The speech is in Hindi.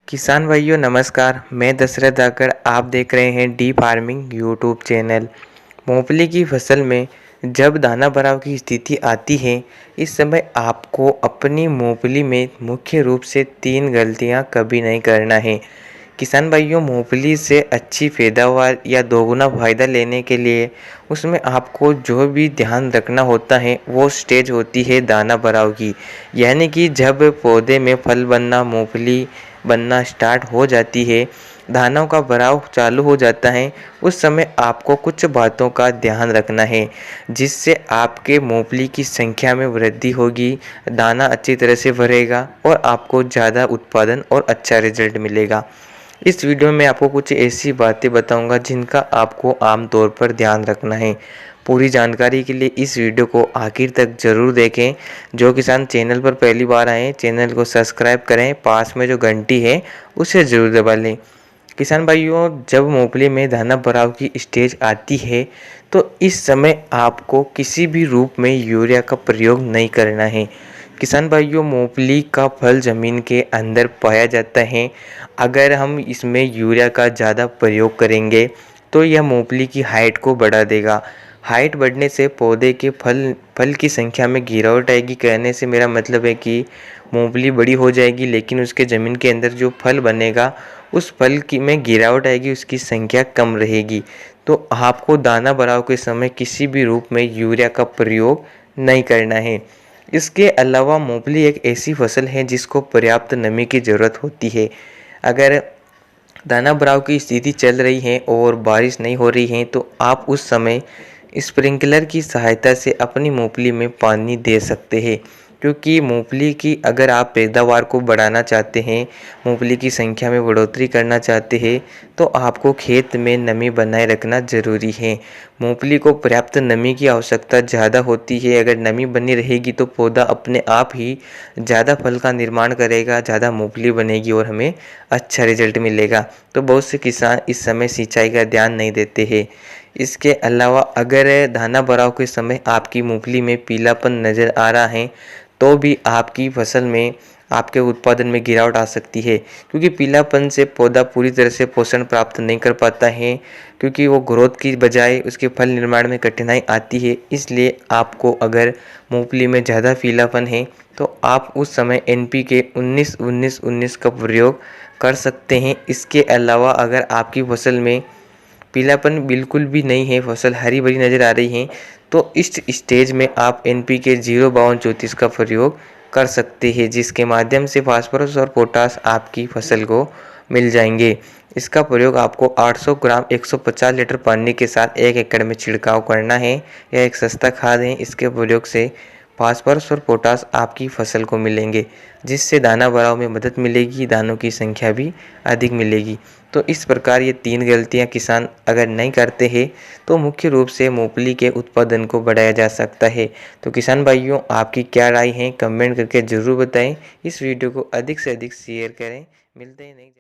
किसान भाइयों नमस्कार। मैं दशरथ धाकड़, आप देख रहे हैं डी फार्मिंग यूट्यूब चैनल। मूंगफली की फसल में जब दाना भराव की स्थिति आती है, इस समय आपको अपनी मूंगफली में मुख्य रूप से 3 गलतियां कभी नहीं करना है। किसान भाइयों, मूंगफली से अच्छी पैदावार या दोगुना फ़ायदा लेने के लिए उसमें आपको जो भी ध्यान रखना होता है वो स्टेज होती है दाना भराव की। यानी कि जब पौधे में फल बनना, मूंगफली बनना स्टार्ट हो जाती है, दानों का भराव चालू हो जाता है, उस समय आपको कुछ बातों का ध्यान रखना है जिससे आपके मूंगफली की संख्या में वृद्धि होगी, दाना अच्छी तरह से भरेगा और आपको ज़्यादा उत्पादन और अच्छा रिजल्ट मिलेगा। इस वीडियो में आपको कुछ ऐसी बातें बताऊंगा जिनका आपको आमतौर पर ध्यान रखना है। पूरी जानकारी के लिए इस वीडियो को आखिर तक ज़रूर देखें। जो किसान चैनल पर पहली बार आए, चैनल को सब्सक्राइब करें, पास में जो घंटी है उसे ज़रूर दबा लें। किसान भाइयों, जब मूंगफली में दाना भराव की स्टेज आती है तो इस समय आपको किसी भी रूप में यूरिया का प्रयोग नहीं करना है। किसान भाइयों, मूंगफली का फल ज़मीन के अंदर पाया जाता है। अगर हम इसमें यूरिया का ज़्यादा प्रयोग करेंगे तो यह मूंगफली की हाइट को बढ़ा देगा। हाइट बढ़ने से पौधे के फल की संख्या में गिरावट आएगी। कहने से मेरा मतलब है कि मूंगफली बड़ी हो जाएगी, लेकिन उसके ज़मीन के अंदर जो फल बनेगा उस फल की में गिरावट आएगी, उसकी संख्या कम रहेगी। तो आपको दाना भराव के समय किसी भी रूप में यूरिया का प्रयोग नहीं करना है। इसके अलावा मूंगफली एक ऐसी फसल है जिसको पर्याप्त नमी की ज़रूरत होती है। अगर दाना भराव की स्थिति चल रही है और बारिश नहीं हो रही है तो आप उस समय स्प्रिंकलर की सहायता से अपनी मूंगफली में पानी दे सकते हैं। क्योंकि मूंगफली की अगर आप पैदावार को बढ़ाना चाहते हैं, मूंगफली की संख्या में बढ़ोतरी करना चाहते हैं, तो आपको खेत में नमी बनाए रखना ज़रूरी है। मूंगफली को पर्याप्त नमी की आवश्यकता ज़्यादा होती है। अगर नमी बनी रहेगी तो पौधा अपने आप ही ज़्यादा फल का निर्माण करेगा, ज़्यादा मूंगफली बनेगी और हमें अच्छा रिजल्ट मिलेगा। तो बहुत से किसान इस समय सिंचाई का ध्यान नहीं देते हैं। इसके अलावा अगर दाना भराव के समय आपकी मूंगफली में पीलापन नज़र आ रहा है तो भी आपकी फसल में, आपके उत्पादन में गिरावट आ सकती है। क्योंकि पीलापन से पौधा पूरी तरह से पोषण प्राप्त नहीं कर पाता है, क्योंकि वो ग्रोथ की बजाय उसके फल निर्माण में कठिनाई आती है। इसलिए आपको अगर मूंगफली में ज़्यादा पीलापन है तो आप उस समय NPK 19-19-19 का प्रयोग कर सकते हैं। इसके अलावा अगर आपकी फसल में पीलापन बिल्कुल भी नहीं है, फसल हरी भरी नज़र आ रही है, तो इस स्टेज में आप NPK 05234 का प्रयोग कर सकते हैं, जिसके माध्यम से फास्फोरस और पोटास आपकी फसल को मिल जाएंगे। इसका प्रयोग आपको 800 ग्राम 150 लीटर पानी के साथ 1 एकड़ में छिड़काव करना है। यह एक सस्ता खाद है। इसके प्रयोग से फास्फोरस और पोटास आपकी फसल को मिलेंगे, जिससे दाना भराव में मदद मिलेगी, दानों की संख्या भी अधिक मिलेगी। तो इस प्रकार ये 3 गलतियां किसान अगर नहीं करते हैं तो मुख्य रूप से मूंगफली के उत्पादन को बढ़ाया जा सकता है। तो किसान भाइयों, आपकी क्या राय है, कमेंट करके ज़रूर बताएं। इस वीडियो को अधिक से अधिक शेयर करें। मिलते हैं नहीं